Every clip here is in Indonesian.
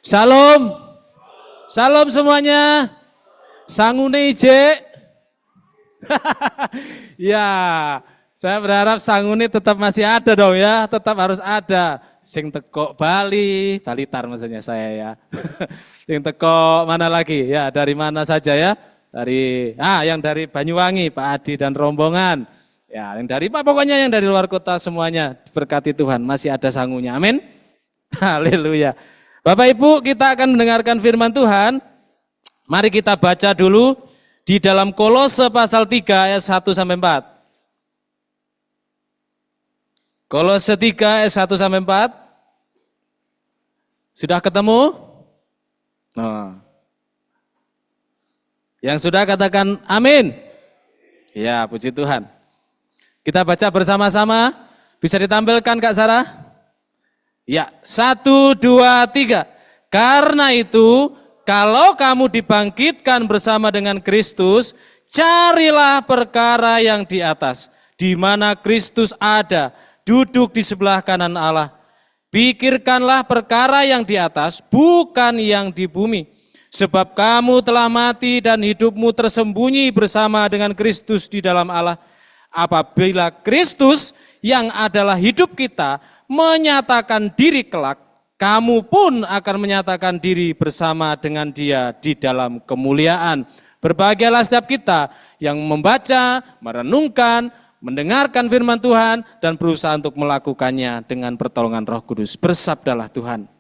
Salam. Salam semuanya. Sangune ije. Ya, saya berharap sangune tetap masih ada dong ya, tetap harus ada. Sing teko Bali, Balitar maksudnya saya ya. Sing teko mana lagi? Ya, dari mana saja ya? Yang dari Banyuwangi, Pak Adi dan rombongan. Ya, yang dari pokoknya yang dari luar kota semuanya diberkati Tuhan, masih ada sangunya. Amin. Haleluya. Bapak Ibu, kita akan mendengarkan firman Tuhan. Mari kita baca dulu di dalam Kolose pasal 3 ayat 1 sampai 4. Kolose 3 ayat 1 sampai 4. Sudah ketemu? Nah. Yang sudah katakan amin. Ya, puji Tuhan. Kita baca bersama-sama. Bisa ditampilkan Kak Sarah? Ya, 1, 2, 3. Karena itu, kalau kamu dibangkitkan bersama dengan Kristus, carilah perkara yang di atas, di mana Kristus ada, duduk di sebelah kanan Allah. Pikirkanlah perkara yang di atas, bukan yang di bumi. Sebab kamu telah mati dan hidupmu tersembunyi bersama dengan Kristus di dalam Allah. Apabila Kristus yang adalah hidup kita menyatakan diri kelak, kamu pun akan menyatakan diri bersama dengan Dia di dalam kemuliaan. Berbahagialah setiap kita yang membaca, merenungkan, mendengarkan firman Tuhan, dan berusaha untuk melakukannya dengan pertolongan Roh Kudus. Bersabdalah Tuhan.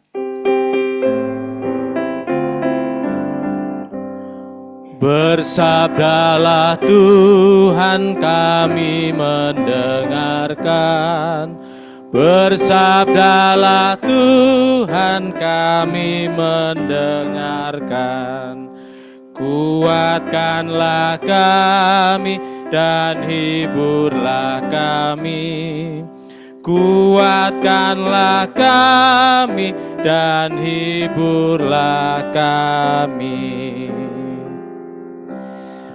Bersabdalah Tuhan, kami mendengarkan. Bersabdalah Tuhan, kami mendengarkan. Kuatkanlah kami dan hiburlah kami. Kuatkanlah kami dan hiburlah kami.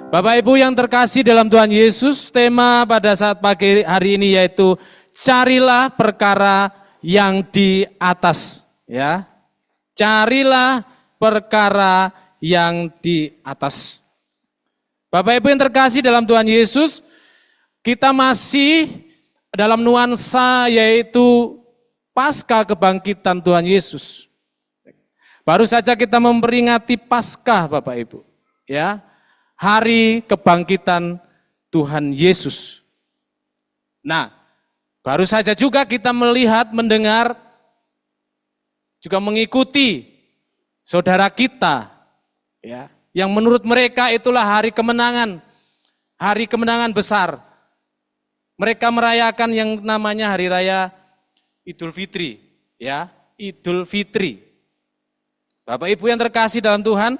Bapak Ibu yang terkasih dalam Tuhan Yesus, tema pada saat pagi hari ini yaitu carilah perkara yang di atas, ya. Carilah perkara yang di atas. Bapak Ibu yang terkasih dalam Tuhan Yesus, kita masih dalam nuansa yaitu pasca kebangkitan Tuhan Yesus. Baru saja kita memperingati Paskah Bapak Ibu, ya. Hari kebangkitan Tuhan Yesus. Nah, baru saja juga kita melihat, mendengar, juga mengikuti saudara kita, ya, yang menurut mereka itulah hari kemenangan besar. Mereka merayakan yang namanya Hari Raya Idul Fitri, ya, Idul Fitri. Bapak Ibu yang terkasih dalam Tuhan,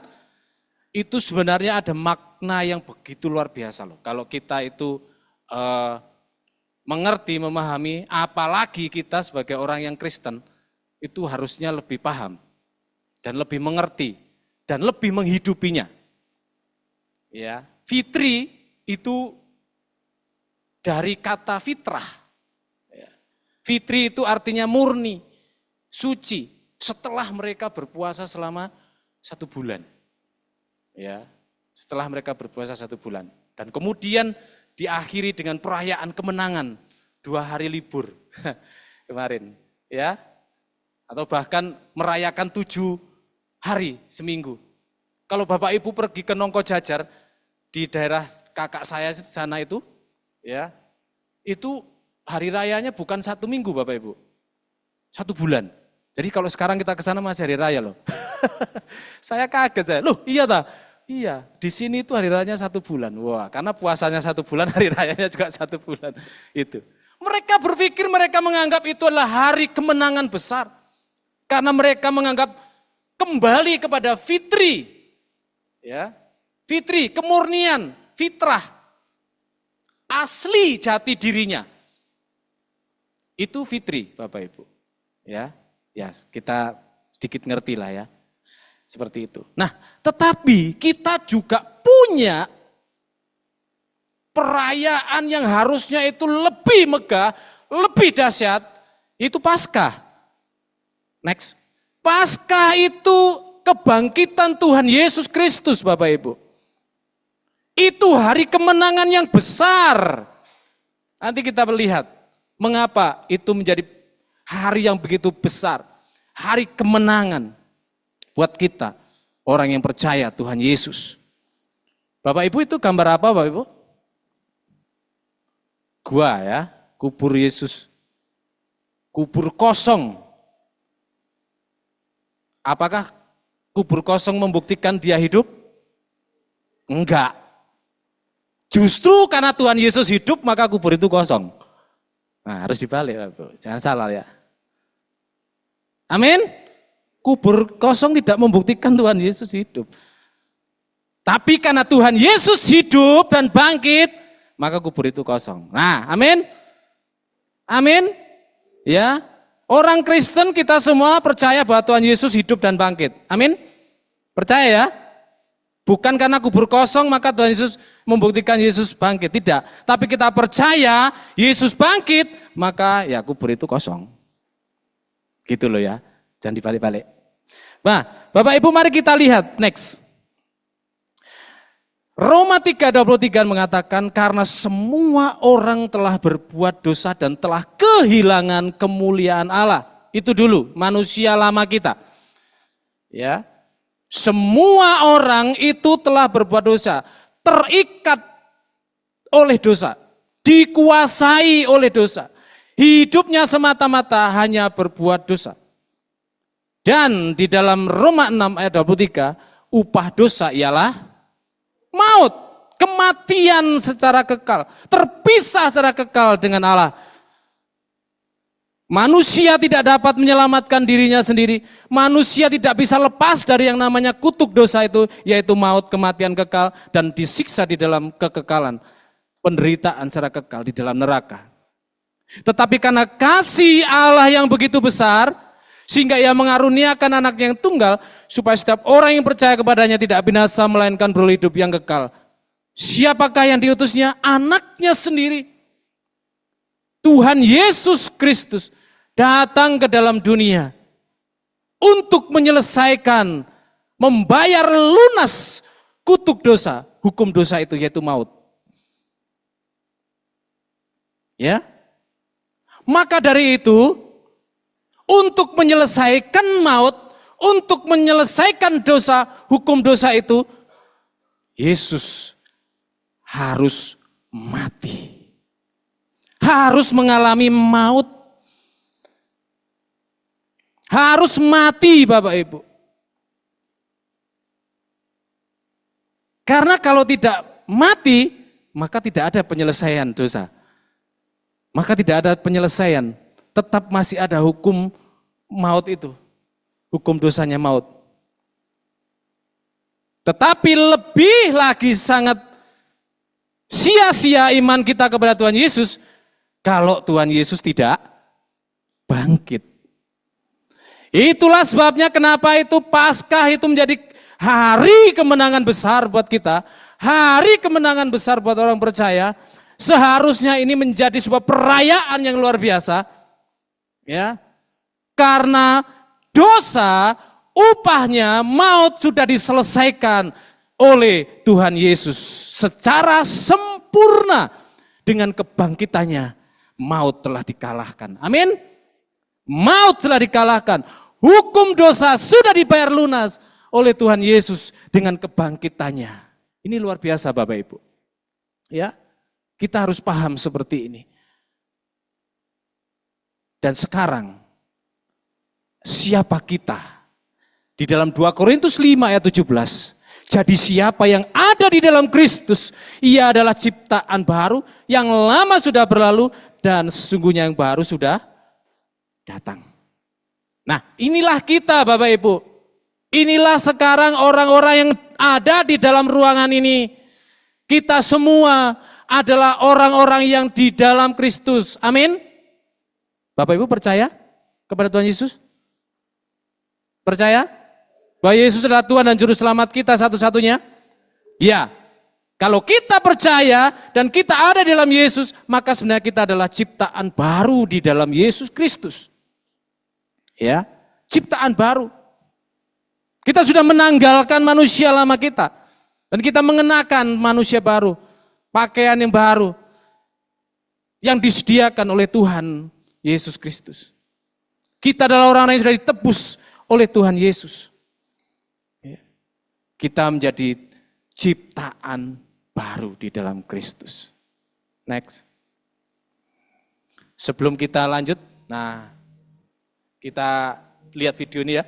itu sebenarnya ada makna yang begitu luar biasa loh. Kalau kita itu mengerti, memahami, apalagi kita sebagai orang yang Kristen, itu harusnya lebih paham dan lebih mengerti dan lebih menghidupinya. Ya, fitri itu dari kata fitrah. Ya. Fitri itu artinya murni, suci. Setelah mereka berpuasa selama 1 bulan. Ya, setelah mereka berpuasa 1 bulan. Dan kemudian diakhiri dengan perayaan kemenangan, 2 hari libur kemarin, ya, atau bahkan merayakan 7 hari seminggu. Kalau Bapak Ibu pergi ke Nongko Jajar di daerah kakak saya sana itu, ya, itu hari rayanya bukan 1 minggu Bapak Ibu, 1 bulan. Jadi kalau sekarang kita ke sana masih hari raya loh. Saya kaget saya, loh iya tak? Iya, di sini itu hari rayanya 1 bulan. Wah, karena puasanya 1 bulan, hari rayanya juga 1 bulan. Itu. Mereka berpikir, mereka menganggap itu adalah hari kemenangan besar. Karena mereka menganggap kembali kepada fitri. Ya, fitri, kemurnian, fitrah. Asli jati dirinya. Itu fitri, Bapak Ibu. Ya, kita sedikit ngerti lah ya. Seperti itu. Nah, tetapi kita juga punya perayaan yang harusnya itu lebih megah, lebih dahsyat, itu Paskah. Next. Paskah itu kebangkitan Tuhan Yesus Kristus, Bapak Ibu. Itu hari kemenangan yang besar. Nanti kita melihat mengapa itu menjadi hari yang begitu besar. Hari kemenangan buat kita, orang yang percaya Tuhan Yesus. Bapak Ibu, itu gambar apa Bapak Ibu? Gua ya, kubur Yesus. Kubur kosong. Apakah kubur kosong membuktikan dia hidup? Enggak. Justru karena Tuhan Yesus hidup, maka kubur itu kosong. Nah, harus dibalik, Bapak. Jangan salah ya. Amin. Kubur kosong tidak membuktikan Tuhan Yesus hidup. Tapi karena Tuhan Yesus hidup dan bangkit, maka kubur itu kosong. Nah, amin. Amin. Ya. Orang Kristen kita semua percaya bahwa Tuhan Yesus hidup dan bangkit. Amin. Percaya ya? Bukan karena kubur kosong maka Tuhan Yesus membuktikan Yesus bangkit. Tidak. Tapi kita percaya Yesus bangkit, maka ya kubur itu kosong. Gitu loh ya. Jangan dibalik-balik. Nah, Bapak Ibu mari kita lihat next. Roma 3:23 mengatakan karena semua orang telah berbuat dosa dan telah kehilangan kemuliaan Allah. Itu dulu manusia lama kita. Ya. Semua orang itu telah berbuat dosa, terikat oleh dosa, dikuasai oleh dosa. Hidupnya semata-mata hanya berbuat dosa. Dan di dalam Roma 6:23, upah dosa ialah maut, kematian secara kekal, terpisah secara kekal dengan Allah. Manusia tidak dapat menyelamatkan dirinya sendiri. Manusia tidak bisa lepas dari yang namanya kutuk dosa itu, yaitu maut, kematian kekal, dan disiksa di dalam kekekalan. Penderitaan secara kekal di dalam neraka. Tetapi karena kasih Allah yang begitu besar, sehingga ia mengaruniakan anak yang tunggal, supaya setiap orang yang percaya kepadanya tidak binasa, melainkan beroleh hidup yang kekal. Siapakah yang diutusnya? Anaknya sendiri. Tuhan Yesus Kristus datang ke dalam dunia untuk menyelesaikan, membayar lunas kutuk dosa, hukum dosa itu yaitu maut. Ya. Maka dari itu, untuk menyelesaikan maut, untuk menyelesaikan dosa, hukum dosa itu, Yesus harus mati. Harus mengalami maut. Harus mati Bapak Ibu. Karena kalau tidak mati, maka tidak ada penyelesaian dosa. Maka tidak ada penyelesaian. Tetap masih ada hukum maut itu. Hukum dosanya maut. Tetapi lebih lagi sangat sia-sia iman kita kepada Tuhan Yesus kalau Tuhan Yesus tidak bangkit. Itulah sebabnya kenapa itu Paskah itu menjadi hari kemenangan besar buat kita. Hari kemenangan besar buat orang percaya. Seharusnya ini menjadi sebuah perayaan yang luar biasa. Ya, karena dosa upahnya maut sudah diselesaikan oleh Tuhan Yesus secara sempurna. Dengan kebangkitannya maut telah dikalahkan. Amin. Maut telah dikalahkan. Hukum dosa sudah dibayar lunas oleh Tuhan Yesus dengan kebangkitannya. Ini luar biasa Bapak Ibu. Ya, kita harus paham seperti ini. Dan sekarang, siapa kita? Di dalam 2 Korintus 5 ayat 17. Jadi siapa yang ada di dalam Kristus, ia adalah ciptaan baru, yang lama sudah berlalu, dan sesungguhnya yang baru sudah datang. Nah, inilah kita Bapak Ibu. Inilah sekarang orang-orang yang ada di dalam ruangan ini. Kita semua adalah orang-orang yang di dalam Kristus. Amin. Bapak Ibu percaya kepada Tuhan Yesus? Percaya? Bahwa Yesus adalah Tuhan dan Juru Selamat kita satu-satunya? Ya. Kalau kita percaya dan kita ada di dalam Yesus, maka sebenarnya kita adalah ciptaan baru di dalam Yesus Kristus. Ya. ciptaan baru. Kita sudah menanggalkan manusia lama kita. Dan kita mengenakan manusia baru. Pakaian yang baru. Yang disediakan oleh Tuhan Yesus Kristus. Kita adalah orang-orang yang sudah ditebus oleh Tuhan Yesus. Kita menjadi ciptaan baru di dalam Kristus. Next. Sebelum kita lanjut, nah kita lihat video ini ya.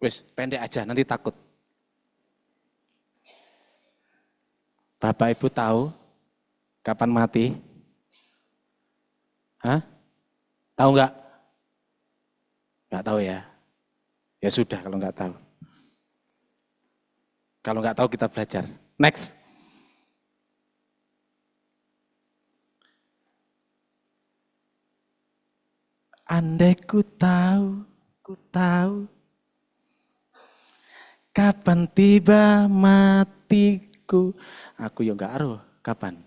Wes, pendek aja, nanti takut. Bapak Ibu tahu kapan mati? Hah? Tahu nggak? Nggak tahu ya? Ya sudah kalau nggak tahu. Kalau nggak tahu kita belajar. Next. Andai ku tahu kapan tiba matiku. Aku ya enggak aruh kapan.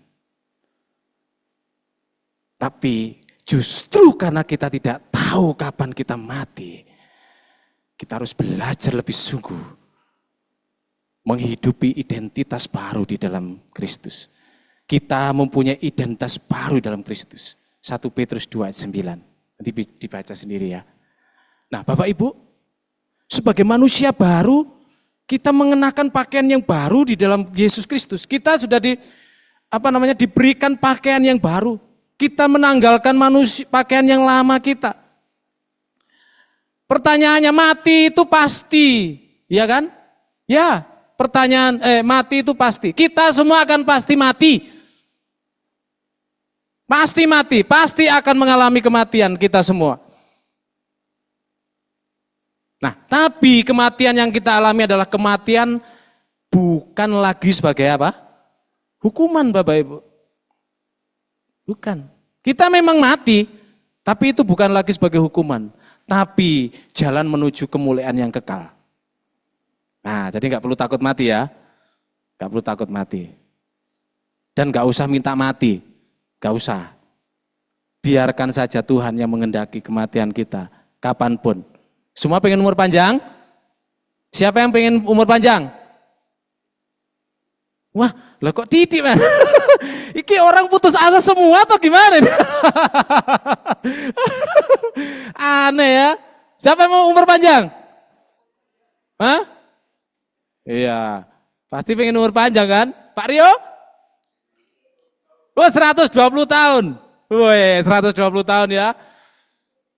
Tapi justru karena kita tidak tahu kapan kita mati, kita harus belajar lebih sungguh menghidupi identitas baru di dalam Kristus. Kita mempunyai identitas baru dalam Kristus. 1 Petrus 2 ayat 9. Nanti dibaca sendiri ya. Nah, Bapak Ibu, sebagai manusia baru, kita mengenakan pakaian yang baru di dalam Yesus Kristus. Kita sudah diberikan pakaian yang baru. Kita menanggalkan pakaian yang lama kita. Pertanyaannya, mati itu pasti, ya kan? Ya, mati itu pasti. Kita semua akan pasti mati. Pasti mati, pasti akan mengalami kematian kita semua. Nah, tapi kematian yang kita alami adalah kematian bukan lagi sebagai apa? Hukuman, Bapak Ibu. Bukan. Kita memang mati, tapi itu bukan lagi sebagai hukuman. Tapi jalan menuju kemuliaan yang kekal. Nah, jadi nggak perlu takut mati ya. Nggak perlu takut mati. Dan nggak usah minta mati. Nggak usah. Biarkan saja Tuhan yang mengendaki kematian kita. Kapanpun. Semua pengen umur panjang? Siapa yang pengen umur panjang? Wah, lah kok titik man? Iki orang putus asa semua atau gimana? Aneh ya. Siapa yang mau umur panjang? Hah? Iya, pasti pengen umur panjang kan? Pak Rio? Oh, 120 tahun. Woi, 120 tahun ya.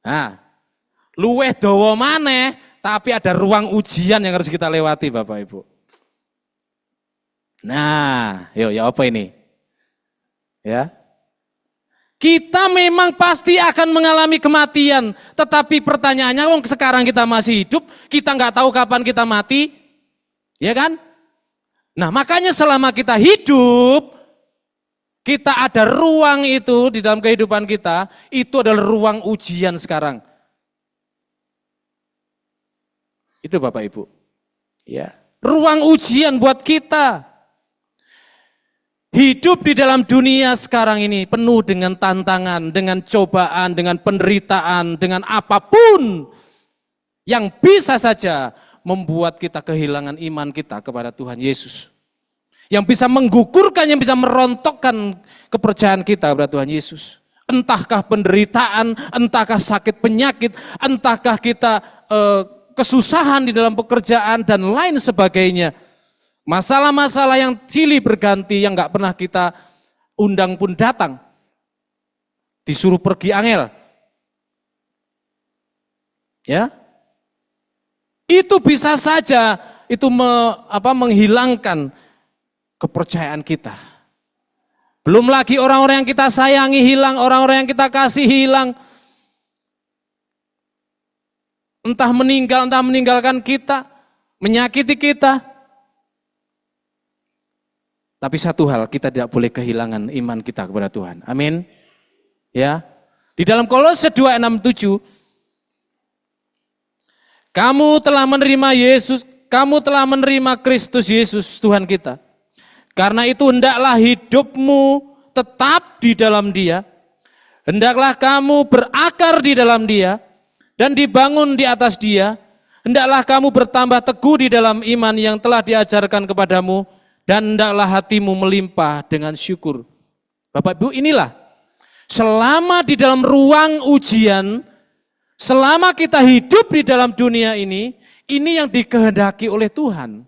Nah, luweh dawa maneh, tapi ada ruang ujian yang harus kita lewati Bapak Ibu. Nah, yuk ya apa ini? Ya. Kita memang pasti akan mengalami kematian, tetapi pertanyaannya, sekarang kita masih hidup, kita nggak tahu kapan kita mati, ya kan? Nah, makanya selama kita hidup, kita ada ruang itu di dalam kehidupan kita, itu adalah ruang ujian sekarang. Itu Bapak Ibu. Ya. Ruang ujian buat kita. Hidup di dalam dunia sekarang ini penuh dengan tantangan, dengan cobaan, dengan penderitaan, dengan apapun yang bisa saja membuat kita kehilangan iman kita kepada Tuhan Yesus. Yang bisa menggugurkan, yang bisa merontokkan kepercayaan kita kepada Tuhan Yesus. Entahkah penderitaan, entahkah sakit penyakit, entahkah kita kesusahan di dalam pekerjaan dan lain sebagainya. Masalah-masalah yang silih berganti yang nggak pernah kita undang pun datang. Disuruh pergi angel. Ya. Itu bisa saja itu menghilangkan kepercayaan kita. Belum lagi orang-orang yang kita sayangi hilang, orang-orang yang kita kasih hilang. Entah meninggalkan kita, menyakiti kita. Tapi satu hal, kita tidak boleh kehilangan iman kita kepada Tuhan. Amin. Ya. Di dalam Kolose 2:6-7, kamu telah menerima Yesus, kamu telah menerima Kristus Yesus Tuhan kita. Karena itu hendaklah hidupmu tetap di dalam Dia. Hendaklah kamu berakar di dalam Dia dan dibangun di atas Dia. Hendaklah kamu bertambah teguh di dalam iman yang telah diajarkan kepadamu dan hendaklah hatimu melimpah dengan syukur. Bapak Ibu, inilah selama di dalam ruang ujian, selama kita hidup di dalam dunia ini yang dikehendaki oleh Tuhan.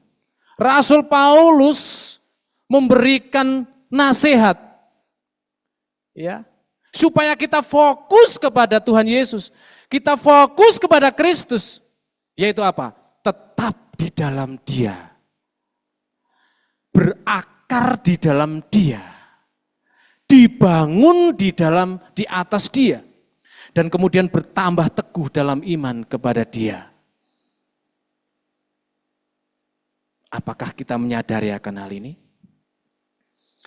Rasul Paulus memberikan nasihat, ya, supaya kita fokus kepada Tuhan Yesus, kita fokus kepada Kristus, yaitu apa? Tetap di dalam Dia, berakar di dalam Dia, dibangun di atas Dia, dan kemudian bertambah teguh dalam iman kepada Dia. Apakah kita menyadari akan hal ini?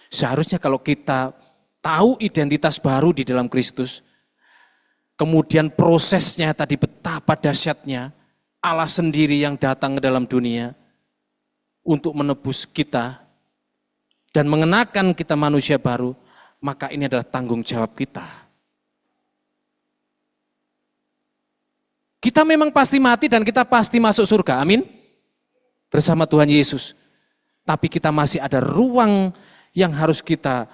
Seharusnya kalau kita tahu identitas baru di dalam Kristus, kemudian prosesnya tadi betapa dahsyatnya, Allah sendiri yang datang ke dalam dunia untuk menebus kita dan mengenakan kita manusia baru, maka ini adalah tanggung jawab kita. Kita memang pasti mati dan kita pasti masuk surga, amin? Bersama Tuhan Yesus. Tapi kita masih ada ruang yang harus kita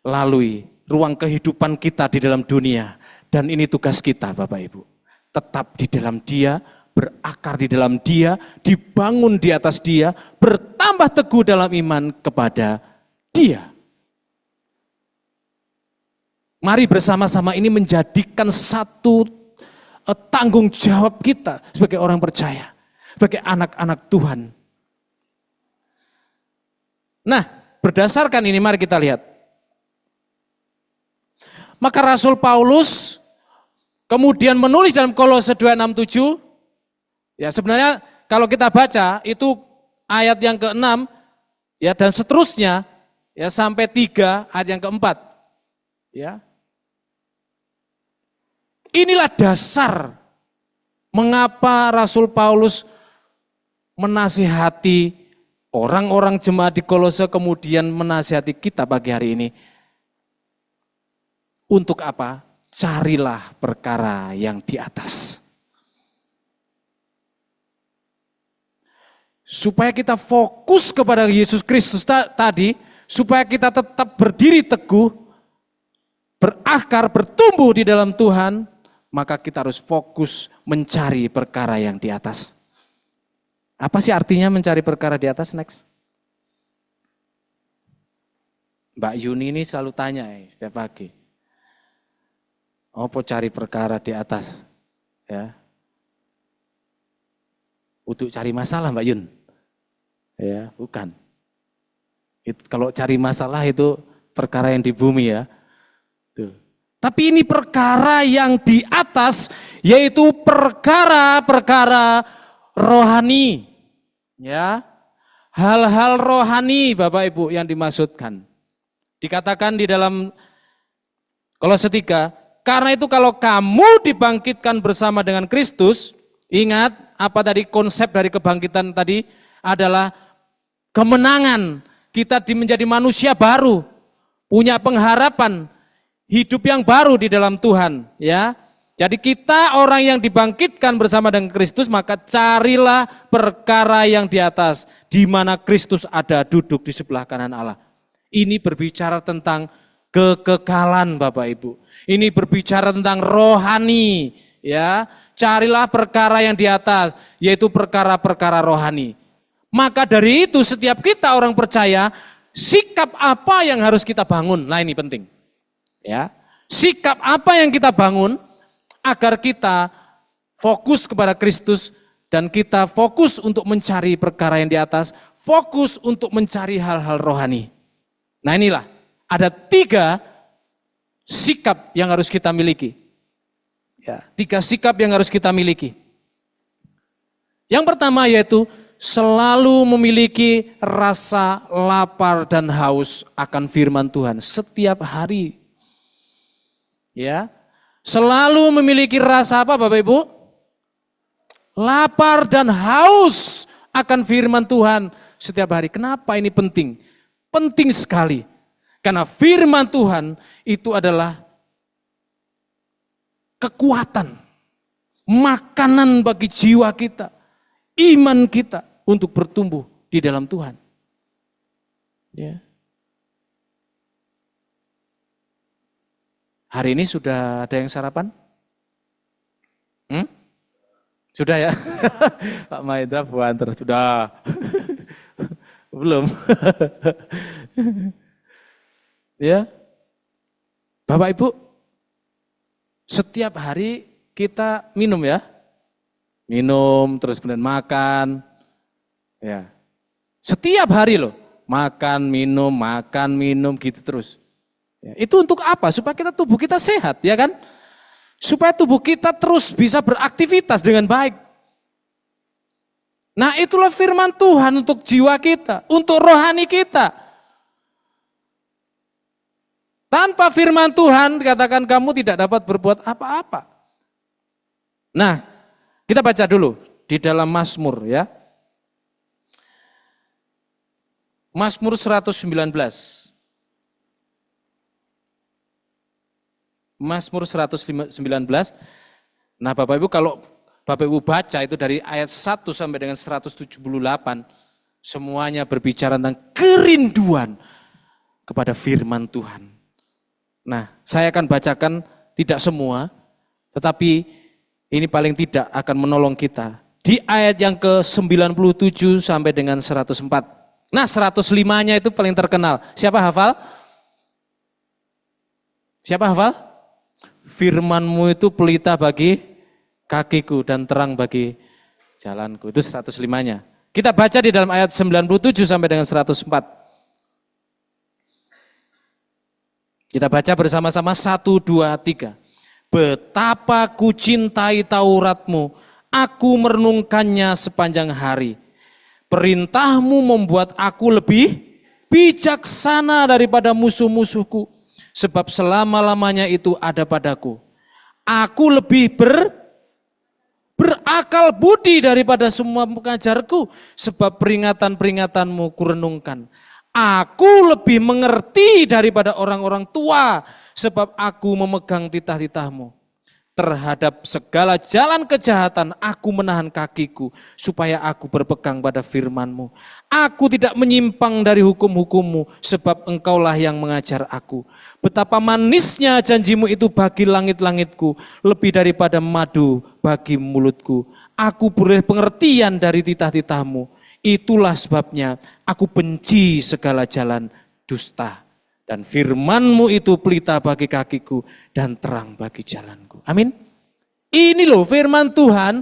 lalui, ruang kehidupan kita di dalam dunia. Dan ini tugas kita Bapak Ibu. Tetap di dalam Dia, berakar di dalam Dia, dibangun di atas Dia, bertambah teguh dalam iman kepada Dia. Mari bersama-sama ini menjadikan satu tanggung jawab kita sebagai orang percaya, sebagai anak-anak Tuhan. Nah, berdasarkan ini mari kita lihat. Maka Rasul Paulus kemudian menulis dalam Kolose 2:6-7, ya sebenarnya kalau kita baca itu ayat yang ke-6 ya dan seterusnya ya sampai 3 ayat yang ke-4. Ya. Inilah dasar mengapa Rasul Paulus menasihati orang-orang jemaat di Kolose, kemudian menasihati kita pagi hari ini. Untuk apa? Carilah perkara yang di atas. Supaya kita fokus kepada Yesus Kristus tadi, supaya kita tetap berdiri teguh, berakar, bertumbuh di dalam Tuhan, maka kita harus fokus mencari perkara yang di atas. Apa sih artinya mencari perkara di atas? Next. Mbak Yuni ini selalu tanya setiap pagi. Apa cari perkara di atas? Ya. Untuk cari masalah Mbak Yun? Ya, bukan. Itu, kalau cari masalah itu perkara yang di bumi ya. Tuh. Tapi ini perkara yang di atas, yaitu perkara-perkara rohani. Ya, hal-hal rohani Bapak Ibu yang dimaksudkan. Dikatakan di dalam Kolose 3, karena itu kalau kamu dibangkitkan bersama dengan Kristus, ingat apa tadi konsep dari kebangkitan tadi adalah kemenangan. Kita menjadi manusia baru, punya pengharapan, hidup yang baru di dalam Tuhan, ya. Jadi kita orang yang dibangkitkan bersama dengan Kristus, maka carilah perkara yang di atas, di mana Kristus ada duduk di sebelah kanan Allah. Ini berbicara tentang kekekalan Bapak Ibu. Ini berbicara tentang rohani, ya. Carilah perkara yang di atas, yaitu perkara-perkara rohani. Maka dari itu setiap kita orang percaya, sikap apa yang harus kita bangun? Nah ini penting. Ya, sikap apa yang kita bangun agar kita fokus kepada Kristus dan kita fokus untuk mencari perkara yang di atas, fokus untuk mencari hal-hal rohani. Nah inilah, ada 3 sikap yang harus kita miliki. Ya, 3 sikap yang harus kita miliki. Yang pertama yaitu selalu memiliki rasa lapar dan haus akan firman Tuhan setiap hari. Ya. Selalu memiliki rasa apa Bapak Ibu? Lapar dan haus akan firman Tuhan setiap hari. Kenapa ini penting? Penting sekali. Karena firman Tuhan itu adalah kekuatan, makanan bagi jiwa kita, iman kita untuk bertumbuh di dalam Tuhan. Ya. Hari ini sudah ada yang sarapan? Sudah ya? Pak Mahendra buanter, sudah. Belum. Ya. Bapak Ibu, setiap hari kita minum ya. Minum, terus kemudian makan. Ya. Setiap hari loh, makan, minum gitu terus. Ya, itu untuk apa? Supaya tubuh kita sehat, ya kan? Supaya tubuh kita terus bisa beraktivitas dengan baik. Nah, itulah firman Tuhan untuk jiwa kita, untuk rohani kita. Tanpa firman Tuhan, katakan kamu tidak dapat berbuat apa-apa. Nah, kita baca dulu di dalam Mazmur ya. Mazmur 119. Mazmur 119. Nah, Bapak Ibu kalau Bapak Ibu baca itu dari ayat 1 sampai dengan 178, semuanya berbicara tentang kerinduan kepada firman Tuhan. Nah, saya akan bacakan tidak semua, tetapi ini paling tidak akan menolong kita. Di ayat yang ke-97 sampai dengan 104. Nah, 105-nya itu paling terkenal. Siapa hafal? Siapa hafal? Firman-Mu itu pelita bagi kakiku dan terang bagi jalanku. Itu 105-nya. Kita baca di dalam ayat 97 sampai dengan 104. Kita baca bersama-sama 1, 2, 3. Betapa ku cintai Taurat-Mu, aku merenungkannya sepanjang hari. Perintah-Mu membuat aku lebih bijaksana daripada musuh-musuhku, sebab selama-lamanya itu ada padaku. Aku lebih berakal budi daripada semua pengajarku, sebab peringatan-peringatan-Mu kurenungkan. Aku lebih mengerti daripada orang-orang tua, sebab aku memegang titah-titah-Mu. Terhadap segala jalan kejahatan aku menahan kakiku, supaya aku berpegang pada firman-Mu. Aku tidak menyimpang dari hukum-hukum-Mu, sebab Engkaulah yang mengajar aku. Betapa manisnya janji-Mu itu bagi langit-langitku, lebih daripada madu bagi mulutku. Aku beroleh pengertian dari titah-titah-Mu. Itulah sebabnya aku benci segala jalan dusta. Dan firman-Mu itu pelita bagi kakiku dan terang bagi jalanku. Amin. Ini loh firman Tuhan.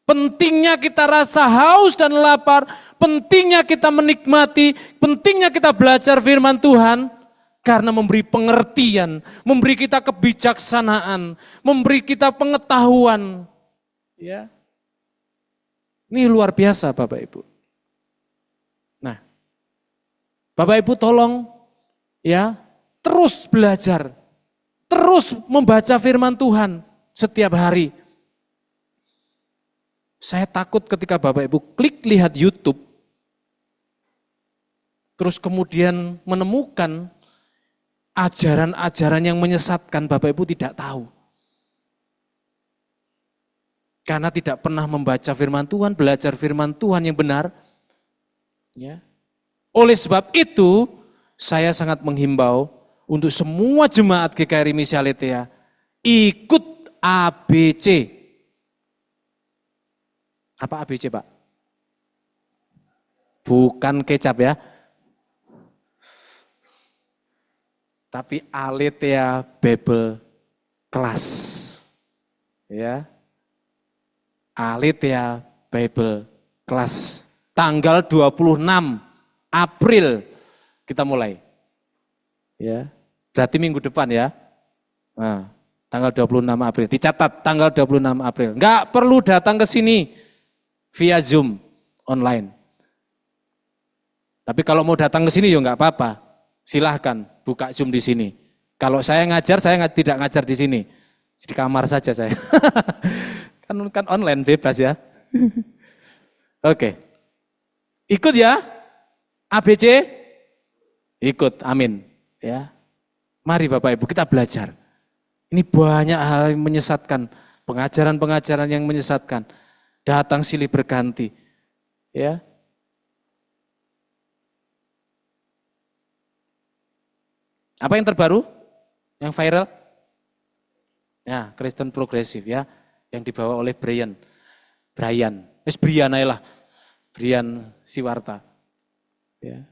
Pentingnya kita rasa haus dan lapar. Pentingnya kita menikmati. Pentingnya kita belajar firman Tuhan. Karena memberi pengertian. Memberi kita kebijaksanaan. Memberi kita pengetahuan. Ya. Ini luar biasa Bapak Ibu. Nah, Bapak Ibu tolong ya terus belajar, terus membaca firman Tuhan setiap hari. Saya takut ketika Bapak Ibu klik lihat YouTube, terus kemudian menemukan ajaran-ajaran yang menyesatkan, Bapak Ibu tidak tahu. Karena tidak pernah membaca firman Tuhan, belajar firman Tuhan yang benar. Ya. Oleh sebab itu, saya sangat menghimbau untuk semua jemaat GKRI Misial Aletheia ikut ABC. Apa ABC, Pak? Bukan kecap ya. Tapi Aletheia Bible Class. Ya. Aletheia Bible Class. Tanggal 26 April kita mulai. Ya. Berarti minggu depan ya. Nah, tanggal 26 April. Dicatat tanggal 26 April. Enggak perlu datang ke sini via Zoom. online. Tapi kalau mau datang ke sini ya nggak apa-apa. Silahkan buka Zoom di sini. Kalau saya ngajar, saya tidak ngajar di sini. Di kamar saja saya. kan online bebas ya. Oke. Ikut ya. ABC ikut. Amin. Ya. Mari Bapak Ibu kita belajar. Ini banyak hal yang menyesatkan, pengajaran-pengajaran yang menyesatkan. Datang silih berganti. Ya. Apa yang terbaru? Yang viral? Ya, Kristen progresif ya, yang dibawa oleh Brian Siwarta. Ya.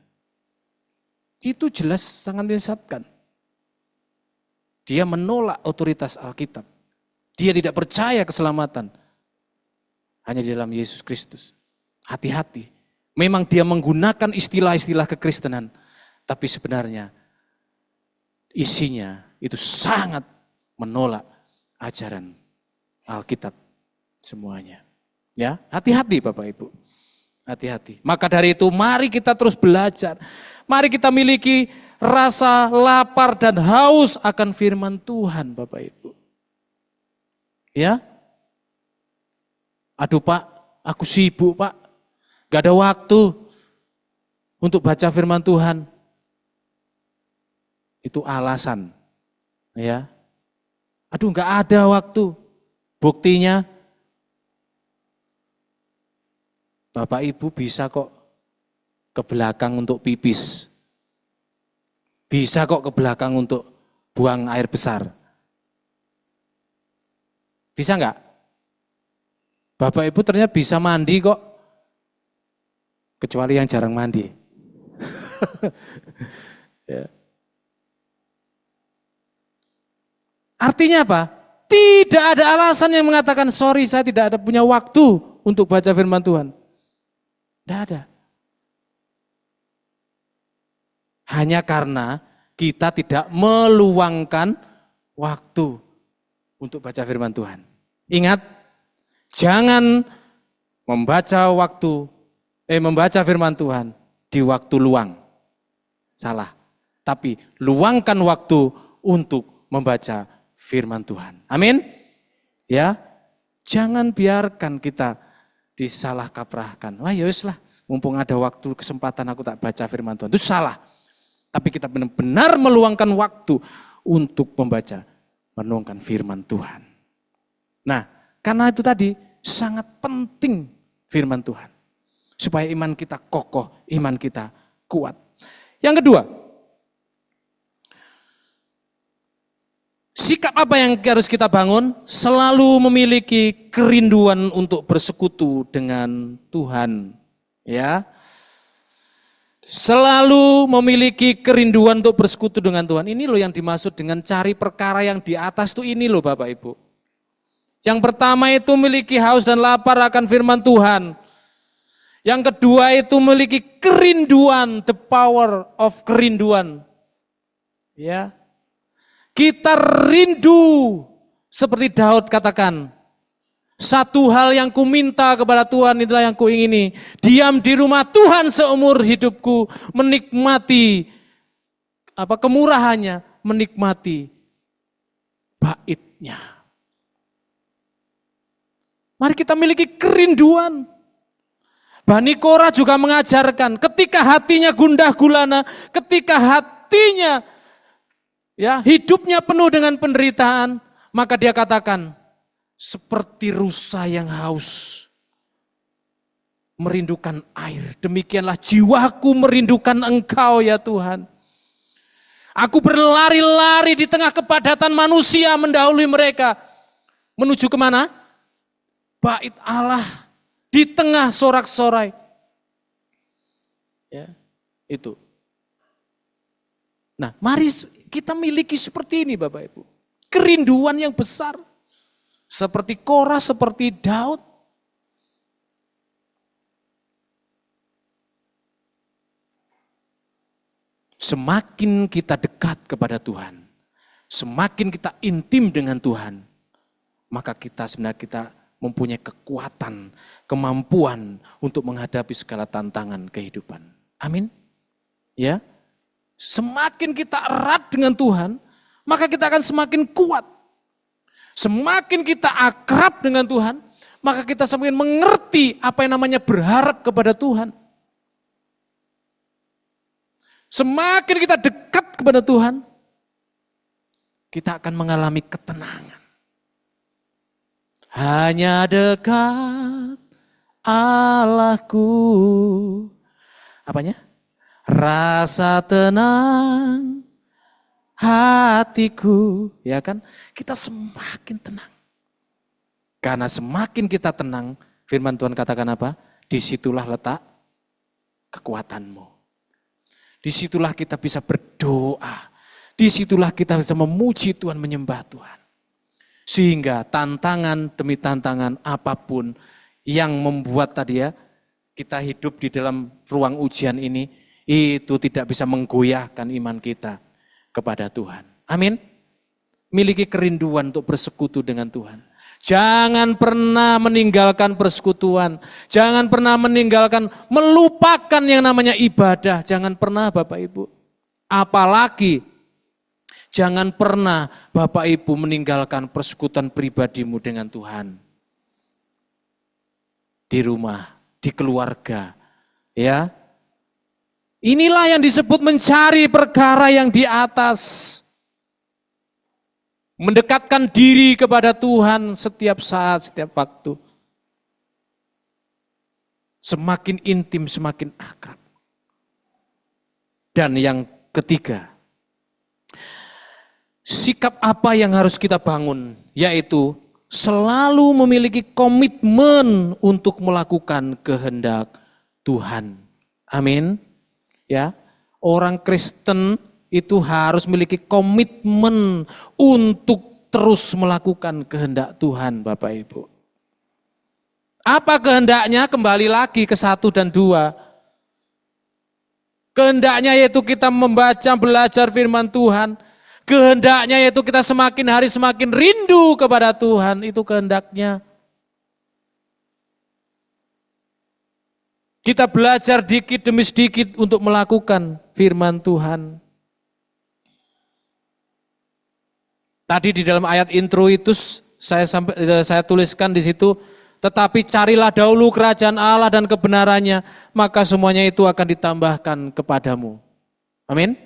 Itu jelas sangat menyesatkan. Dia menolak otoritas Alkitab. Dia tidak percaya keselamatan hanya di dalam Yesus Kristus. Hati-hati. Memang dia menggunakan istilah-istilah kekristenan, tapi sebenarnya isinya itu sangat menolak ajaran Alkitab semuanya. Ya, hati-hati Bapak Ibu. Hati-hati. Maka dari itu mari kita terus belajar. Mari kita miliki rasa lapar dan haus akan firman Tuhan Bapak Ibu. Ya. Aduh Pak, aku sibuk Pak. Gak ada waktu untuk baca firman Tuhan. Itu alasan, ya. Aduh, nggak ada waktu. Buktinya, Bapak Ibu bisa kok ke belakang untuk pipis. Bisa kok ke belakang untuk buang air besar. Bisa nggak? Bapak Ibu ternyata bisa mandi kok. Kecuali yang jarang mandi. Ya. Artinya apa? Tidak ada alasan yang mengatakan, sorry saya tidak ada punya waktu untuk baca firman Tuhan. Tidak ada. Hanya karena kita tidak meluangkan waktu untuk baca firman Tuhan. Ingat, jangan membaca firman Tuhan di waktu luang. Salah. Tapi luangkan waktu untuk membaca firman Tuhan. Amin. Ya. Jangan biarkan kita disalah kaprahkan. Wah, ya wis lah, mumpung ada waktu kesempatan aku tak baca firman Tuhan. Itu salah. Tapi kita benar-benar meluangkan waktu untuk membaca, merenungkan firman Tuhan. Nah, karena itu tadi sangat penting firman Tuhan. Supaya iman kita kokoh, iman kita kuat. Yang kedua, sikap apa yang harus kita bangun? Selalu memiliki kerinduan untuk bersekutu dengan Tuhan. Ya. Selalu memiliki kerinduan untuk bersekutu dengan Tuhan. Ini loh yang dimaksud dengan cari perkara yang di atas tuh ini loh Bapak Ibu. Yang pertama itu memiliki haus dan lapar akan firman Tuhan. Yang kedua itu memiliki kerinduan, the power of kerinduan. Ya. Kita rindu seperti Daud katakan, satu hal yang ku minta kepada Tuhan itulah yang ku ingini, diam di rumah Tuhan seumur hidupku, menikmati kemurahannya, menikmati baitnya. Mari kita miliki kerinduan. Bani Korah juga mengajarkan, ketika hatinya gundah gulana, ketika hatinya hidupnya penuh dengan penderitaan, maka dia katakan, seperti rusa yang haus, merindukan air. Demikianlah jiwaku merindukan Engkau ya Tuhan. Aku berlari-lari di tengah kepadatan manusia mendahului mereka. Menuju kemana? Bait Allah. Di tengah sorak-sorai. Ya, itu. Nah, mari kita miliki seperti ini Bapak Ibu. Kerinduan yang besar. Seperti Korah, seperti Daud. Semakin kita dekat kepada Tuhan, semakin kita intim dengan Tuhan, maka kita sebenarnya mempunyai kekuatan, kemampuan untuk menghadapi segala tantangan kehidupan. Amin. Ya. Semakin kita erat dengan Tuhan, maka kita akan semakin kuat. Semakin kita akrab dengan Tuhan, maka kita semakin mengerti apa yang namanya berharap kepada Tuhan. Semakin kita dekat kepada Tuhan, kita akan mengalami ketenangan. Hanya dekat Allahku. Apanya? Rasa tenang hatiku, ya kan? Kita semakin tenang. Karena semakin kita tenang, firman Tuhan katakan apa? Disitulah letak kekuatanmu. Disitulah kita bisa berdoa. Disitulah kita bisa memuji Tuhan, menyembah Tuhan. Sehingga tantangan demi tantangan apapun yang membuat tadi ya, kita hidup di dalam ruang ujian ini, itu tidak bisa menggoyahkan iman kita kepada Tuhan. Amin. Miliki kerinduan untuk bersekutu dengan Tuhan. Jangan pernah meninggalkan persekutuan. Jangan pernah meninggalkan, melupakan yang namanya ibadah. Jangan pernah Bapak Ibu. Apalagi jangan pernah Bapak Ibu meninggalkan persekutuan pribadimu dengan Tuhan. Di rumah, di keluarga. Ya. Inilah yang disebut mencari perkara yang di atas. Mendekatkan diri kepada Tuhan setiap saat, setiap waktu. Semakin intim, semakin akrab. Dan yang ketiga, sikap apa yang harus kita bangun? Yaitu selalu memiliki komitmen untuk melakukan kehendak Tuhan. Amin. Ya, orang Kristen itu harus memiliki komitmen untuk terus melakukan kehendak Tuhan, Bapak Ibu. Apa kehendaknya? Kembali lagi ke 1 dan 2. Kehendaknya yaitu kita membaca, belajar firman Tuhan. Kehendaknya yaitu kita semakin hari semakin rindu kepada Tuhan. Itu kehendaknya. Kita belajar dikit demi sedikit untuk melakukan firman Tuhan. Tadi di dalam ayat intro itu saya tuliskan di situ, tetapi carilah dahulu kerajaan Allah dan kebenarannya, maka semuanya itu akan ditambahkan kepadamu. Amin.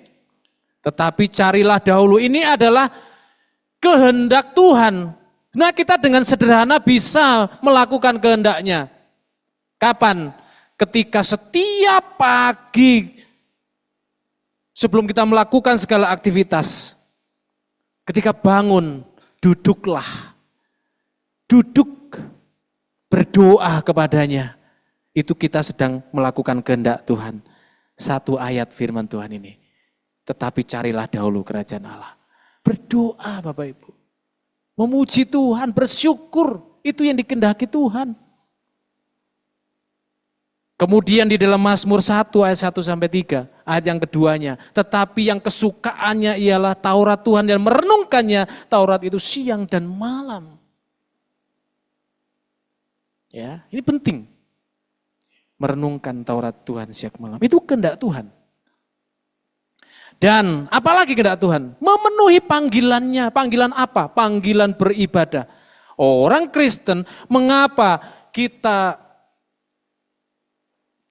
Tetapi carilah dahulu, ini adalah kehendak Tuhan. Nah, kita dengan sederhana bisa melakukan kehendaknya. Kapan? Ketika setiap pagi sebelum kita melakukan segala aktivitas, ketika bangun, duduklah. Duduk, berdoa kepadanya. Itu kita sedang melakukan kehendak Tuhan. 1 ayat firman Tuhan ini. Tetapi carilah dahulu kerajaan Allah. Berdoa Bapak Ibu. Memuji Tuhan, bersyukur. Itu yang dikehendaki Tuhan. Kemudian di dalam Mazmur 1 ayat 1-3, ayat yang keduanya. Tetapi yang kesukaannya ialah Taurat Tuhan dan merenungkannya Taurat itu siang dan malam. Ya, ini penting. Merenungkan Taurat Tuhan siang malam. Itu kehendak Tuhan. Dan apalagi kehendak Tuhan? Memenuhi panggilannya. Panggilan apa? Panggilan beribadah. Orang Kristen, mengapa kita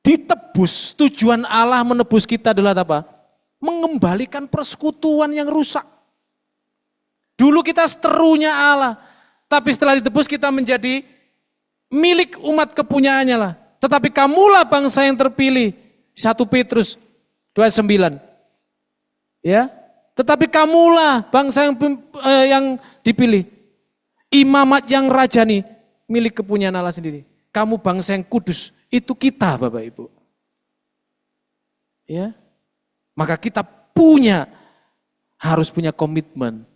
ditebus? Tujuan Allah menebus kita adalah apa? Mengembalikan persekutuan yang rusak. Dulu kita seterunya Allah, tapi setelah ditebus kita menjadi milik umat kepunyaannya lah. Tetapi kamulah bangsa yang terpilih. 1 Petrus 2:9. Ya, tetapi kamulah bangsa yang dipilih. Imamat yang rajani, milik kepunyaan Allah sendiri. Kamu bangsa yang kudus. Itu kita Bapak Ibu. Ya. Maka kita harus punya komitmen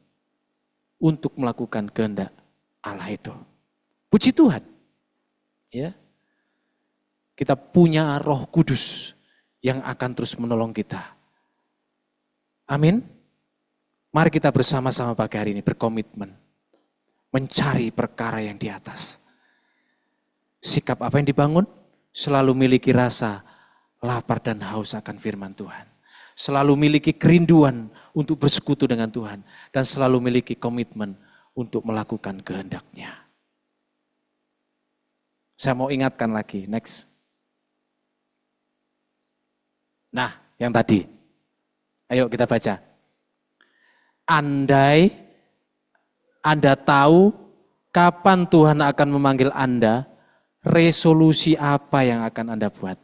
untuk melakukan kehendak Allah itu. Puji Tuhan. Ya. Kita punya Roh Kudus yang akan terus menolong kita. Amin. Mari kita bersama-sama pagi hari ini berkomitmen mencari perkara yang di atas. Sikap apa yang dibangun? Selalu miliki rasa lapar dan haus akan firman Tuhan. Selalu miliki kerinduan untuk bersekutu dengan Tuhan. Dan selalu miliki komitmen untuk melakukan kehendak-Nya. Saya mau ingatkan lagi, next. Nah, yang tadi. Ayo kita baca. Andai Anda tahu kapan Tuhan akan memanggil Anda, resolusi apa yang akan Anda buat?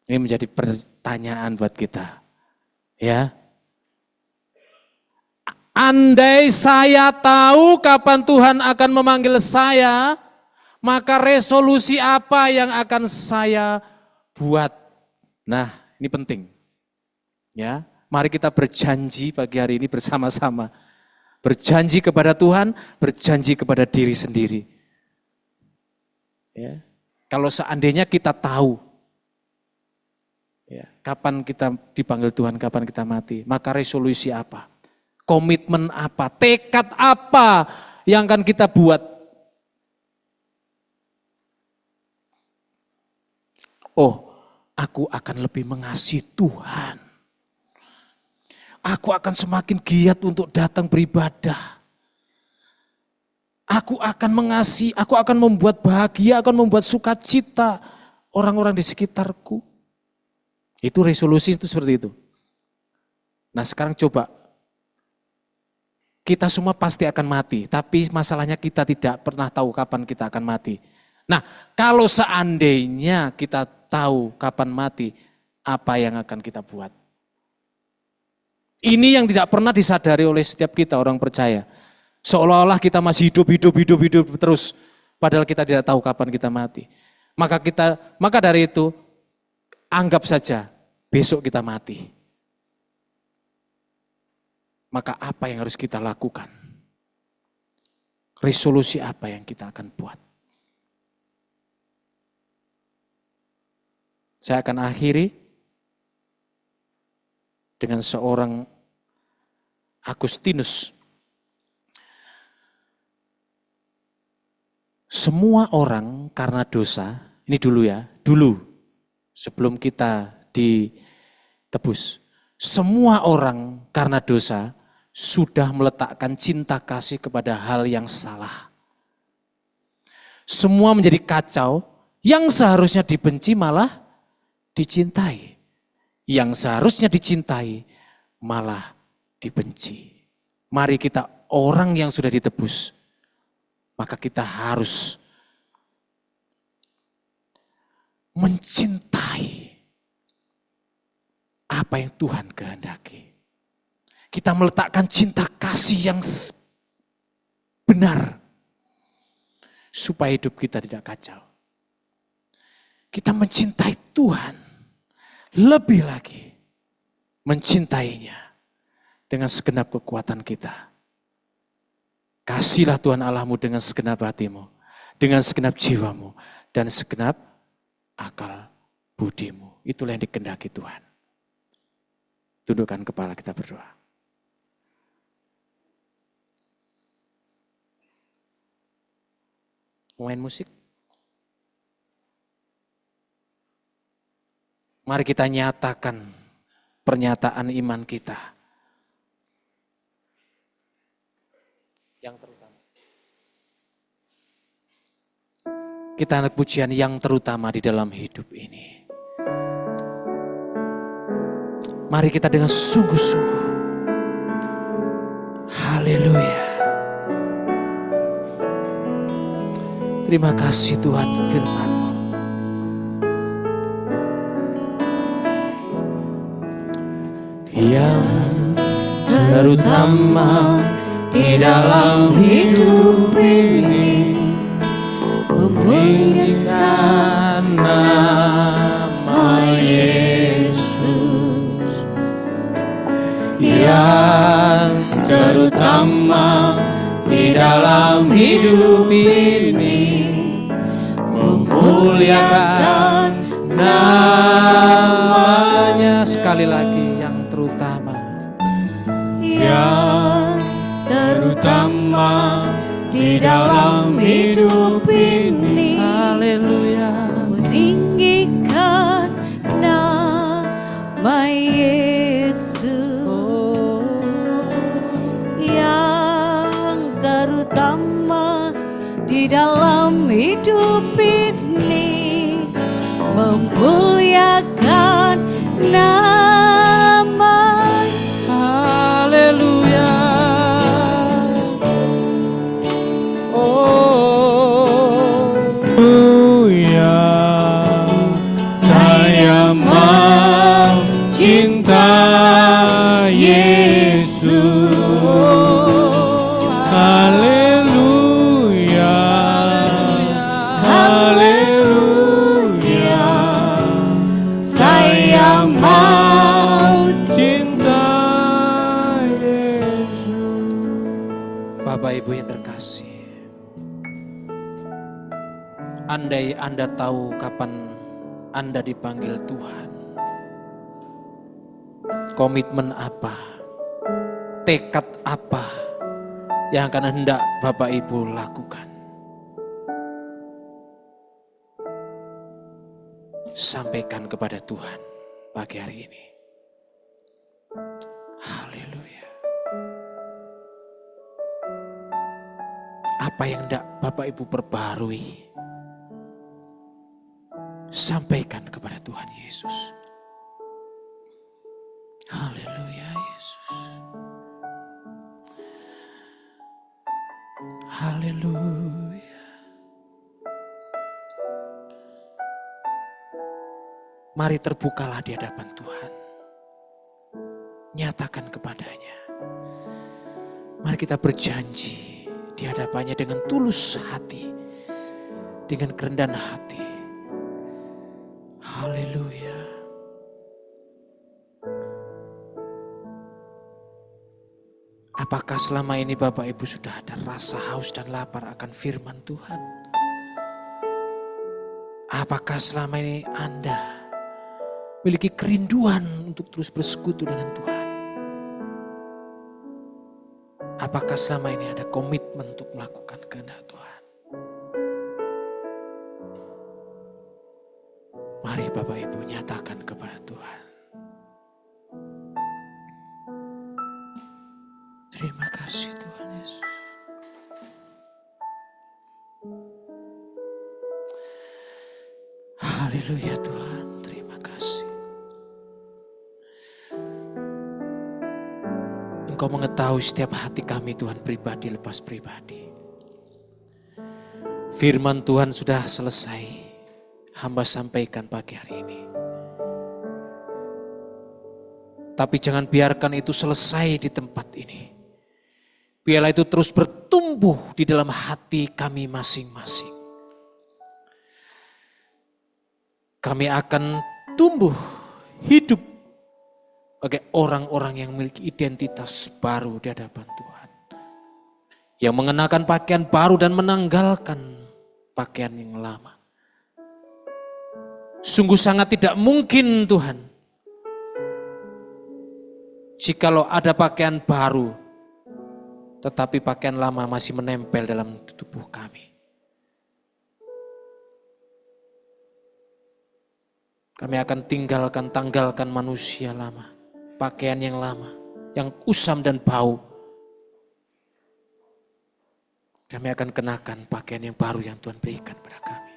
Ini menjadi pertanyaan buat kita. Ya. Andai saya tahu kapan Tuhan akan memanggil saya, maka resolusi apa yang akan saya buat? Nah, ini penting. Ya, mari kita berjanji pagi hari ini bersama-sama. Berjanji kepada Tuhan, berjanji kepada diri sendiri. Ya. Kalau seandainya kita tahu ya, kapan kita dipanggil Tuhan, kapan kita mati, maka resolusi apa? Komitmen apa? Tekad apa yang akan kita buat? Oh, aku akan lebih mengasihi Tuhan. Aku akan semakin giat untuk datang beribadah. Aku akan mengasihi, aku akan membuat bahagia, akan membuat sukacita orang-orang di sekitarku. Itu resolusi itu seperti itu. Nah sekarang coba, kita semua pasti akan mati, tapi masalahnya kita tidak pernah tahu kapan kita akan mati. Nah kalau seandainya kita tahu kapan mati, apa yang akan kita buat? Ini yang tidak pernah disadari oleh setiap kita orang percaya. Seolah-olah kita masih hidup terus, padahal kita tidak tahu kapan kita mati. Maka dari itu, anggap saja besok kita mati. Maka apa yang harus kita lakukan? Resolusi apa yang kita akan buat? Saya akan akhiri dengan seorang Agustinus. Semua orang karena dosa, ini dulu sebelum kita ditebus. Semua orang karena dosa sudah meletakkan cinta kasih kepada hal yang salah. Semua menjadi kacau, yang seharusnya dibenci malah dicintai. Yang seharusnya dicintai malah dibenci. Mari kita orang yang sudah ditebus, maka kita harus mencintai apa yang Tuhan kehendaki. Kita meletakkan cinta kasih yang benar supaya hidup kita tidak kacau. Kita mencintai Tuhan lebih lagi, mencintainya dengan segenap kekuatan kita. Kasihlah Tuhan Allahmu dengan segenap hatimu, dengan segenap jiwamu, dan segenap akal budimu. Itulah yang dikehendaki Tuhan. Tundukkan kepala, kita berdoa. Main musik. Mari kita nyatakan pernyataan iman kita. Yang terutama. Kita anak pujian yang terutama di dalam hidup ini. Mari kita dengan sungguh-sungguh. Haleluya. Terima kasih Tuhan firman-Mu. Yang terutama di dalam hidup ini, meninggikan nama Yesus. Yang terutama di dalam hidup ini, memuliakan namanya. Sekali lagi, yang terutama. Yang terutama di dalam hidup ini. Haleluya. Meninggikan nama Yesus yang terutama di dalam hidup ini, memuliakan nama. Haleluya. Saya mencinta Yesus. Haleluya. Haleluya. Saya Cinta Yesus. Bapak Ibu yang terkasih, andai Anda tahu kapan Anda dipanggil Tuhan, komitmen apa, tekad apa yang akan hendak Bapak Ibu lakukan? Sampaikan kepada Tuhan pagi hari ini. Haleluya. Apa yang hendak Bapak Ibu perbarui, sampaikan kepada Tuhan Yesus. Haleluya Yesus. Haleluya. Mari terbukalah di hadapan Tuhan. Nyatakan kepadanya. Mari kita berjanji di hadapannya dengan tulus hati, dengan kerendahan hati. Haleluya. Apakah selama ini Bapak Ibu sudah ada rasa haus dan lapar akan firman Tuhan? Apakah selama ini Anda memiliki kerinduan untuk terus bersekutu dengan Tuhan? Apakah selama ini ada komitmen untuk melakukan kehendak Tuhan? Mari Bapak Ibu nyatakan kepada Tuhan. Terima kasih Tuhan Yesus. Haleluya Tuhan, terima kasih. Engkau mengetahui setiap hati kami Tuhan, pribadi lepas pribadi. Firman Tuhan sudah selesai, hamba sampaikan pagi hari ini. Tapi jangan biarkan itu selesai di tempat ini. Biarlah itu terus bertumbuh di dalam hati kami masing-masing. Kami akan tumbuh hidup sebagai orang-orang yang memiliki identitas baru di hadapan Tuhan. Yang mengenakan pakaian baru dan menanggalkan pakaian yang lama. Sungguh sangat tidak mungkin Tuhan, jikalau ada pakaian baru, tetapi pakaian lama masih menempel dalam tubuh kami. Kami akan tanggalkan manusia lama, pakaian yang lama, yang usam dan bau. Kami akan kenakan pakaian yang baru yang Tuhan berikan pada kami.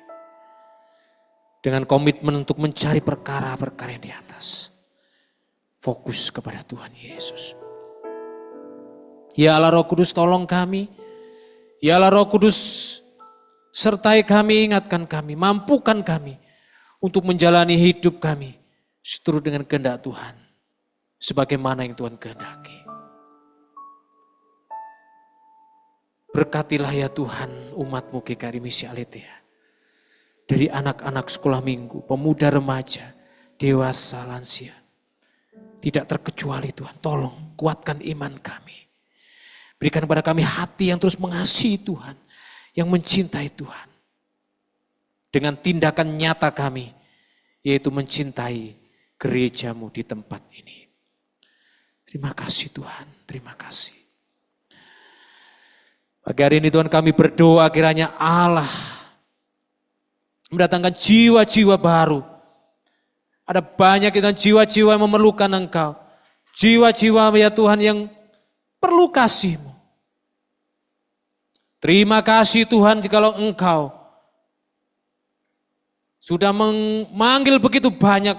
Dengan komitmen untuk mencari perkara-perkara yang di atas. Fokus kepada Tuhan Yesus. Ya Allah Roh Kudus, tolong kami. Ya Allah Roh Kudus, sertai kami, ingatkan kami, mampukan kami untuk menjalani hidup kami seturut dengan kehendak Tuhan, sebagaimana yang Tuhan kehendaki. Berkatilah ya Tuhan umat-Mu GKRI Misi Aletheia. Dari anak-anak sekolah minggu, pemuda remaja, dewasa, lansia. Tidak terkecuali Tuhan, tolong kuatkan iman kami. Berikan kepada kami hati yang terus mengasihi Tuhan, yang mencintai Tuhan. Dengan tindakan nyata kami, yaitu mencintai gereja-Mu di tempat ini. Terima kasih Tuhan, terima kasih. Pagi hari ini Tuhan kami berdoa kiranya Allah mendatangkan jiwa-jiwa baru. Ada banyak Tuhan jiwa-jiwa yang memerlukan Engkau. Jiwa-jiwa ya Tuhan yang perlu kasih-Mu. Terima kasih Tuhan jikalau Engkau sudah memanggil begitu banyak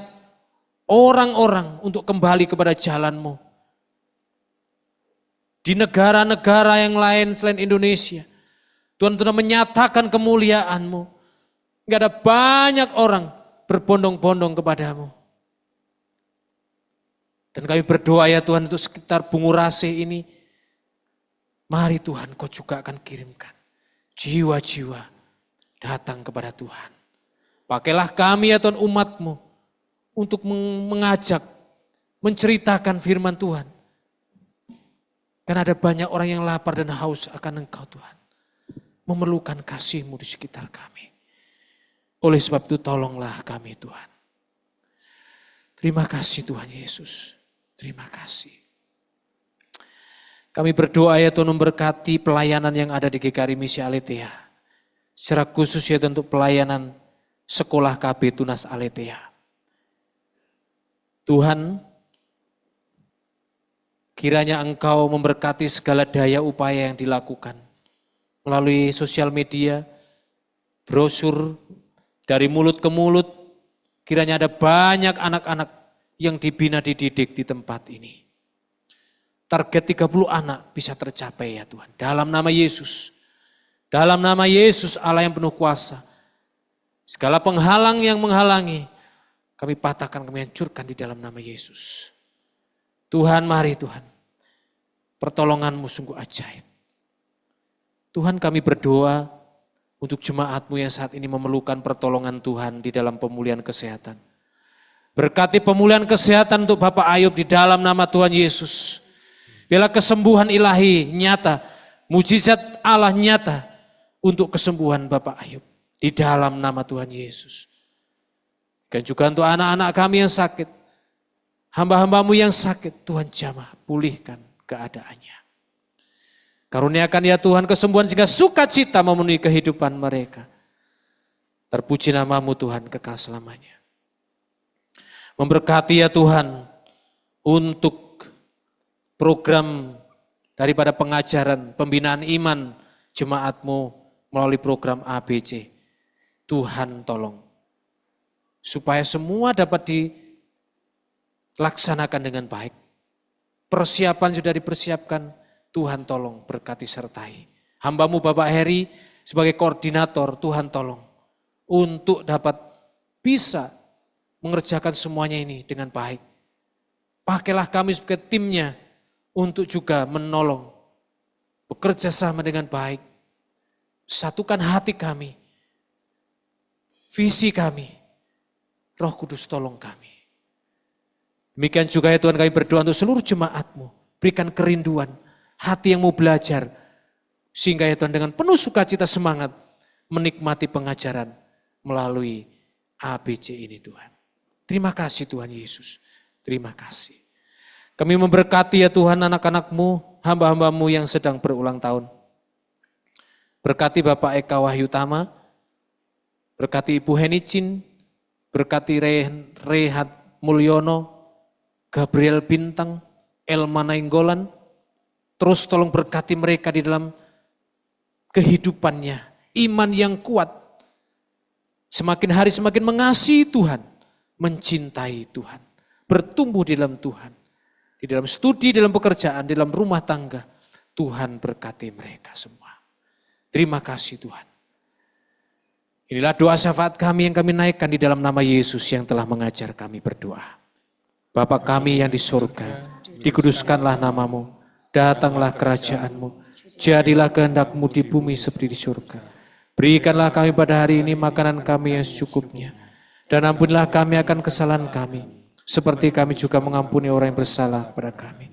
orang-orang untuk kembali kepada jalan-Mu. Di negara-negara yang lain selain Indonesia, Tuhan sudah menyatakan kemuliaan-Mu. Enggak ada banyak orang berbondong-bondong kepadamu. Dan kami berdoa ya Tuhan untuk sekitar Bungurasi ini. Mari Tuhan Kau juga akan kirimkan jiwa-jiwa datang kepada Tuhan. Pakailah kami ya Tuhan umat-Mu untuk mengajak, menceritakan firman Tuhan. Karena ada banyak orang yang lapar dan haus akan Engkau Tuhan. Memerlukan kasih-Mu di sekitar kami. Oleh sebab itu tolonglah kami Tuhan. Terima kasih Tuhan Yesus. Terima kasih. Kami berdoa ya Tuhan memberkati pelayanan yang ada di GKRI Misi Aletheia. Secara khusus ya Tuhan untuk pelayanan sekolah KB Tunas Aletheia. Tuhan, kiranya Engkau memberkati segala daya upaya yang dilakukan. Melalui sosial media, brosur, dari mulut ke mulut, kiranya ada banyak anak-anak yang dibina dididik di tempat ini. Target 30 anak bisa tercapai ya Tuhan. Dalam nama Yesus. Dalam nama Yesus Allah yang penuh kuasa. Segala penghalang yang menghalangi, kami patahkan, kami hancurkan di dalam nama Yesus. Tuhan mari Tuhan. Pertolongan-Mu sungguh ajaib. Tuhan kami berdoa untuk jemaat-Mu yang saat ini memerlukan pertolongan Tuhan di dalam pemulihan kesehatan. Berkati pemulihan kesehatan untuk Bapak Ayub di dalam nama Tuhan Yesus. Biarlah kesembuhan ilahi nyata, mujizat Allah nyata untuk kesembuhan Bapak Ayub di dalam nama Tuhan Yesus. Dan juga untuk anak-anak kami yang sakit, hamba-hamba-Mu yang sakit, Tuhan jamah, pulihkan keadaannya. Karuniakan ya Tuhan kesembuhan sehingga sukacita memenuhi kehidupan mereka. Terpuji nama-Mu Tuhan kekal selamanya. Memberkati ya Tuhan untuk program daripada pengajaran pembinaan iman jemaat-Mu melalui program ABC. Tuhan tolong. Supaya semua dapat dilaksanakan dengan baik. Persiapan sudah dipersiapkan. Tuhan tolong berkati sertai. Hamba-Mu Bapak Heri sebagai koordinator, Tuhan tolong. Untuk dapat bisa mengerjakan semuanya ini dengan baik. Pakailah kami sebagai timnya untuk juga menolong. Bekerja sama dengan baik. Satukan hati kami. Visi kami. Roh Kudus tolong kami. Demikian juga ya Tuhan kami berdoa untuk seluruh jemaat-Mu. Berikan kerinduan. Hati yang mau belajar, sehingga ya Tuhan dengan penuh sukacita semangat menikmati pengajaran melalui ABC ini Tuhan. Terima kasih Tuhan Yesus, terima kasih. Kami memberkati ya Tuhan anak-anak-Mu, hamba-hamba-Mu yang sedang berulang tahun. Berkati Bapak Eka Wahyutama, berkati Ibu Henicin, berkati Rehat Mulyono, Gabriel Bintang, Elma Nainggolan. Terus tolong berkati mereka di dalam kehidupannya. Iman yang kuat. Semakin hari semakin mengasihi Tuhan. Mencintai Tuhan. Bertumbuh di dalam Tuhan. Di dalam studi, dalam pekerjaan, di dalam rumah tangga. Tuhan berkati mereka semua. Terima kasih Tuhan. Inilah doa syafaat kami yang kami naikkan di dalam nama Yesus yang telah mengajar kami berdoa. Bapa kami yang di surga, dikuduskanlah nama-Mu. Datanglah kerajaan-Mu, jadilah kehendak-Mu di bumi seperti di surga. Berikanlah kami pada hari ini makanan kami yang secukupnya. Dan ampunilah kami akan kesalahan kami, seperti kami juga mengampuni orang yang bersalah kepada kami.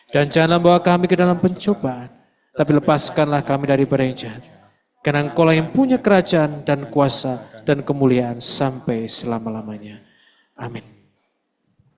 Dan janganlah bawa kami ke dalam pencobaan, tapi lepaskanlah kami daripada yang jahat. Karena Engkau-lah yang punya kerajaan dan kuasa dan kemuliaan sampai selama-lamanya. Amin.